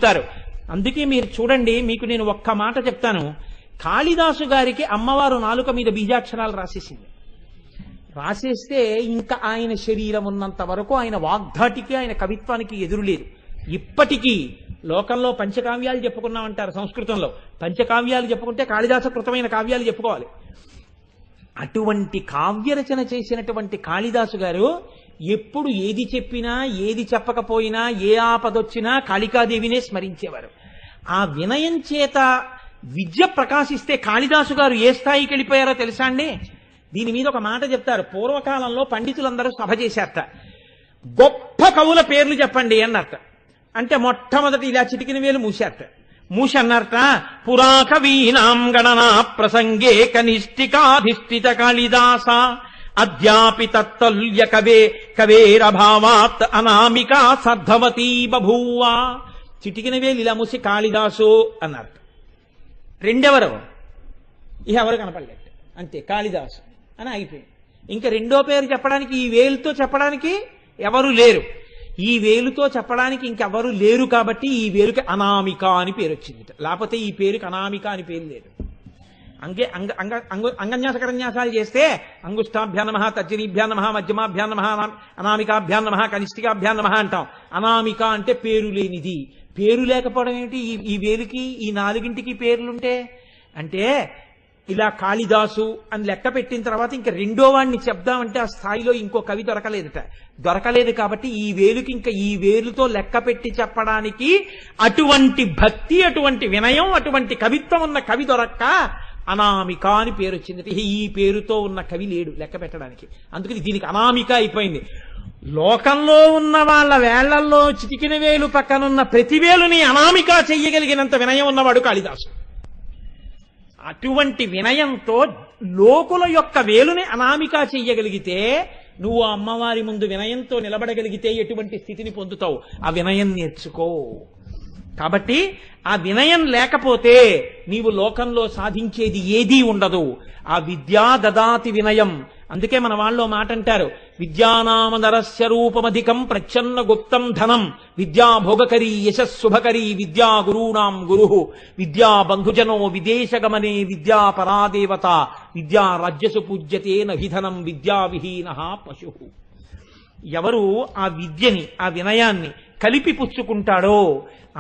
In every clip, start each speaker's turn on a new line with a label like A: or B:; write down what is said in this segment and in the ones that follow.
A: చెప్తారు. అందుకే మీరు చూడండి, మీకు నేను ఒక్క మాట చెప్తాను. కాళిదాసు గారికి అమ్మవారు నాలుక మీద బీజాక్షరాలు రాసేసింది. రాసేస్తే ఇంకా ఆయన శరీరం ఉన్నంత వరకు ఆయన వాగ్ధాటికి, ఆయన కవిత్వానికి ఎదురులేదు. ఇప్పటికీ లోకంలో పంచకావ్యాలు చెప్పుకున్నామంటారు సంస్కృతంలో. పంచకావ్యాలు చెప్పుకుంటే కాళిదాస కృతమైన కావ్యాలు చెప్పుకోవాలి. అటువంటి కావ్యరచన చేసినటువంటి కాళిదాసు గారు ఎప్పుడు ఏది చెప్పినా, ఏది చెప్పకపోయినా, ఏ ఆపదొచ్చినా కాళికాదేవినే స్మరించేవారు. ఆ వినయం చేత విద్య ప్రకాశిస్తే కాళిదాసు గారు ఏ స్థాయికి వెళ్ళిపోయారో తెలుసా అండి? దీని మీద ఒక మాట చెప్తారు. పూర్వకాలంలో పండితులందరూ సభ చేశారట. గొప్ప కవుల పేర్లు చెప్పండి అన్నట్ట. అంటే మొట్టమొదటి ఇలా చిటికిన వేలు మూశారట. మూసి అన్నారట, పురాకవీనాం గణనా ప్రసంగే కనిష్ఠికాధిష్ఠిత కాళిదాస అద్యాపి తత్తల్య కవేరభావాత్ అనామికా సర్ధవతీ బభూవ. చిటికిన వేలు ఇలా మూసి కాళిదాసు అన్నారట. రెండెవరు? ఇక ఎవరు కనపడలేదు. అంతే, కాళిదాసు అని అయిపోయింది. ఇంకా రెండో పేరు చెప్పడానికి, ఈ వేలుతో చెప్పడానికి ఎవరు లేరు. ఈ వేలుతో చెప్పడానికి ఇంకెవరు లేరు కాబట్టి ఈ వేలుకి అనామిక అని పేరు వచ్చింది. లేకపోతే ఈ పేరుకి అనామిక అని పేరు లేదు. అంగన్యాసకరన్యాసాలు చేస్తే అంగుష్టాభ్యాన్ నమః, తర్జనీభ్యాన్ నమః, మధ్యమాభ్యాన్ నమః, అనామికాభ్యాన్ నమః, కనిష్ఠికాభ్యాన్ నమః అంటాం. అనామిక అంటే పేరు లేనిది. పేరు లేకపోవడం ఏమిటి? ఈ వేలుకి, ఈ నాలుగింటికి పేర్లుంటే అంటే ఇలా కాళిదాసు అని లెక్క పెట్టిన తర్వాత ఇంకా రెండో వాడిని చెప్దామంటే ఆ స్థాయిలో ఇంకో కవి దొరకలేదు కాబట్టి ఈ వేలుకి ఇంకా ఈ వేలుతో లెక్క పెట్టి చెప్పడానికి అటువంటి భక్తి, అటువంటి వినయం, అటువంటి కవిత్వం ఉన్న కవి దొరక్క అనామిక అని పేరు వచ్చింది. ఈ పేరుతో ఉన్న కవి లేడు లెక్క పెట్టడానికి. అందుకని దీనికి అనామిక అయిపోయింది. లోకంలో ఉన్న వాళ్ళ వేళ్లల్లో చిటికిన వేలు పక్కనున్న ప్రతి వేలుని అనామిక చెయ్యగలిగినంత వినయం ఉన్నవాడు కాళిదాసు. అటువంటి వినయంతో లోకుల యొక్క వేలుని అనామిక చెయ్యగలిగితే, నువ్వు అమ్మవారి ముందు వినయంతో నిలబడగలిగితే ఎటువంటి స్థితిని పొందుతావు? ఆ వినయం నేర్చుకో. కాబట్టి ఆ వినయం లేకపోతే నీవు లోకంలో సాధించేది ఏదీ ఉండదు. ఆ విద్యా దదాతి వినయం. అందుకే మన వాళ్ళు మాట అంటారు, విద్యానామనరస్య రూపమధికం ప్రచ్ఛన్న గుప్తం ధనం విద్యా భోగకరీ యశస్సుభకరీ విద్యా గురూణాం గురు విద్యా బంధుజనో విదేశగమనే విద్యా పరాదేవత విద్యా రాజ్యసు పూజ్యతే నహిధనం విద్యా విహీన పశు. ఎవరు ఆ విద్యని, ఆ వినయాన్ని కలిపి పుచ్చుకుంటాడో,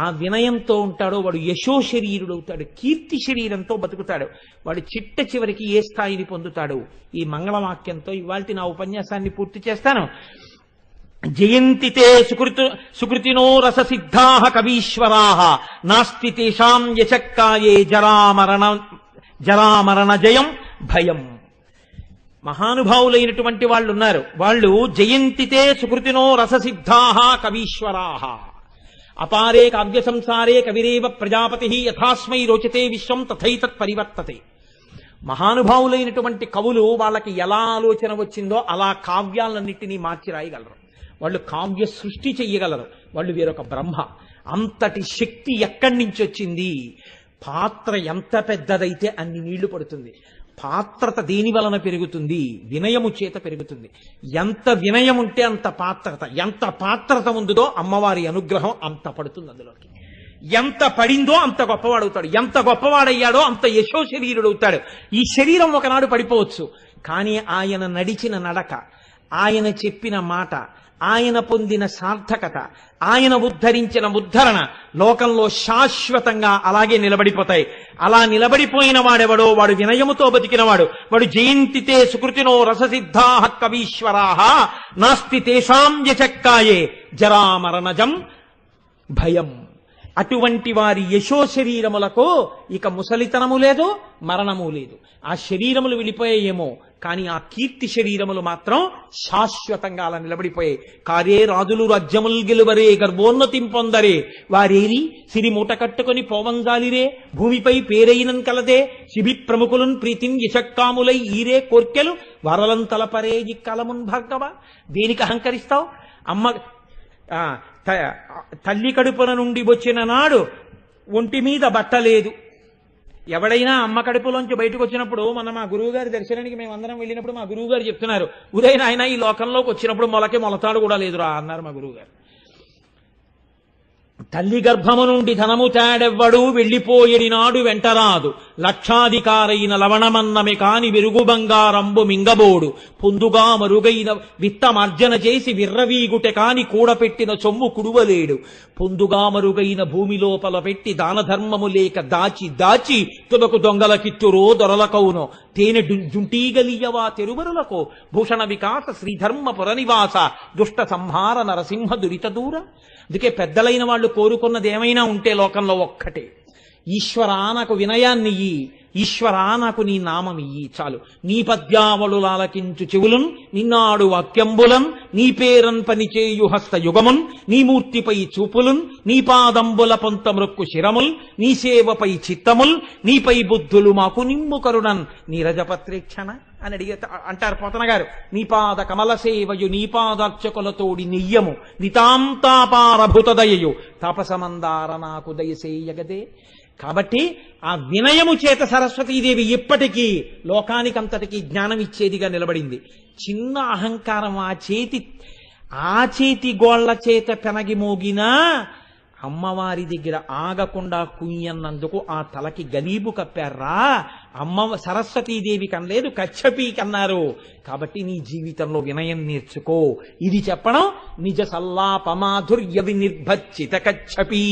A: ఆ వినయంతో ఉంటాడో వాడు యశో శరీరుడవుతాడు, కీర్తి శరీరంతో బతుకుతాడు. వాడు చిట్ట చివరికి ఏ స్థాయిని పొందుతాడు? ఈ మంగళవాక్యంతో ఇవాల్టి నా ఉపన్యాసాన్ని పూర్తి చేస్తాను. జయంతితే సుకృతినో రససిద్ధా కవీశ్వరా నాస్తి తేషాం యశక్కాయే జరామరణ జయం భయం. మహానుభావులైనటువంటి వాళ్ళు ఉన్నారు. వాళ్ళు జయంతితే సుకృతినో రససిద్ధా కవీశ్వరా అపారే కావ్య సంసారే కవిరేవ ప్రజాపతి యథాస్మై రోచతే విశ్వం తథైతత్ పరివర్తతే. మహానుభావులైనటువంటి కవులు వాళ్ళకి ఎలా ఆలోచన వచ్చిందో అలా కావ్యాలన్నింటినీ మార్చి రాయగలరు. వాళ్ళు కావ్య సృష్టి చెయ్యగలరు. వాళ్ళు వేరొక బ్రహ్మ. అంతటి శక్తి ఎక్కడి నుంచి వచ్చింది? పాత్ర ఎంత పెద్దదైతే అన్ని నీళ్లు పడుతుంది. పాత్రత దేని వలన పెరుగుతుంది? వినయము చేత పెరుగుతుంది. ఎంత వినయం ఉంటే అంత పాత్రత, ఎంత పాత్రత ఉందో అమ్మవారి అనుగ్రహం అంత పడుతుంది అందులోకి. ఎంత పడిందో అంత గొప్పవాడవుతాడు. ఎంత గొప్పవాడయ్యాడో అంత యశో శరీరుడవుతాడు. ఈ శరీరం ఒకనాడు పడిపోవచ్చు, కానీ ఆయన నడిచిన నడక, ఆయన చెప్పిన మాట, ఆయన పొందిన సార్థకత, ఆయన ఉద్ధరించిన ఉద్ధరణ లోకంలో శాశ్వతంగా అలాగే నిలబడిపోతాయి. అలా నిలబడిపోయిన వాడెవడో వాడు వినయముతో బతికినవాడు. వాడు జయంతితే సుకృతినో రససిద్ధా కవీశ్వరా నాస్తి తేషాం యశక్కాయే జరామరణజం భయం. అటువంటి వారి యశో శరీరములకు ఇక ముసలితనము లేదు, మరణము లేదు. ఆ శరీరములు వెళ్ళిపోయాయేమో, కానీ ఆ కీర్తి శరీరములు మాత్రం శాశ్వతంగా అలా నిలబడిపోయాయి. కారే రాజులు రాజ్యములు గెలువరే గర్భోన్నతిం పొందరే వారేరి సిరి మూట కట్టుకొని పోవంజాలిరే భూమిపై పేరైనం కలదే శిబి ప్రముఖులున్ ప్రీతిన్ యశక్కాములై ఈరే కోర్కెలు వరలం తలపరే ఈ కలమున్ భార్గవ. దేనికి అహంకరిస్తావు? తల్లి కడుపున నుండి వచ్చిన నాడు ఒంటి మీద బట్టలేదు. ఎవడైనా అమ్మ కడుపులోంచి బయటకు వచ్చినప్పుడు, మన మా గురువు గారి దర్శనానికి మేమందరం వెళ్ళినప్పుడు మా గురువు గారు చెప్తున్నారు, ఉదయన ఆయన ఈ లోకంలోకి వచ్చినప్పుడు మొలతాడు కూడా లేదురా అన్నారు మా గురువు గారు. తల్లి గర్భము నుండి ధనము తేడెవ్వడు వెళ్ళిపోయడి నాడు వెంటరాదు లక్షాధికారైన లవణమన్నమే కాని వెరుగు బంగారంబు మింగబోడు పొందుగా మరుగైన విత్తమార్జన చేసి విర్రవీగుటె కాని కూడపెట్టిన సొమ్ము కుడువలేడు పొందుగా మరుగైన భూమి లోపల పెట్టి దాన ధర్మము లేక దాచి దాచి తుదకు దొంగల కిత్తురో దొరలకౌనో తేనె జుంటీగలియవా తెరువరులకో భూషణ వికాస శ్రీధర్మ పురనివాస దుష్ట సంహార నరసింహ దురిత దూర. అందుకే పెద్దలైన వాళ్ళు కోరుకున్నది ఏమైనా ఉంటే లోకంలో ఒక్కటే, ఈశ్వరా నాకు వినయాన్ని ఇయ్యి, ఈశ్వరా నాకు నీ నామం ఇయ్యి చాలు. నీ పద్యావళు లాలకించు చెవులున్ నిన్నాడు వాక్యంబులన్ నీ పేరన్ పనిచేయు హస్త యుగమున్ నీ మూర్తిపై చూపులున్ నీ పాదంబుల పొంత మృక్కు శిరముల్ నీ సేవపై చిత్తముల్ నీపై బుద్ధులు మాకు నిమ్ము కరుణన్ నీ రజపత్రేక్షణ అని అంటారు పోతన గారు. నీపాద కమల సేవయు నీపాదార్చకులతోడి నెయ్యము నితాంతాపారభుతదయయు తాపసమందార నాకు దయసేయగదే. కాబట్టి ఆ వినయము చేత సరస్వతీదేవి ఇప్పటికీ లోకానికంతటికీ జ్ఞానం ఇచ్చేదిగా నిలబడింది. చిన్న అహంకారం ఆ చేతి గోళ్ల చేత పెనగి మోగినా అమ్మవారి దగ్గర ఆగకుండా కుయ్యన్నందుకు ఆ తలకి గలీబు కప్పారా. సరస్వతీదేవి కనలేదు, కచ్చపీకి అన్నారు. కాబట్టి నీ జీవితంలో వినయం నేర్చుకో. ఇది చెప్పడం నిజ సల్లాపమాధుర్య వినిర్భచ్చిత కచ్చపీ.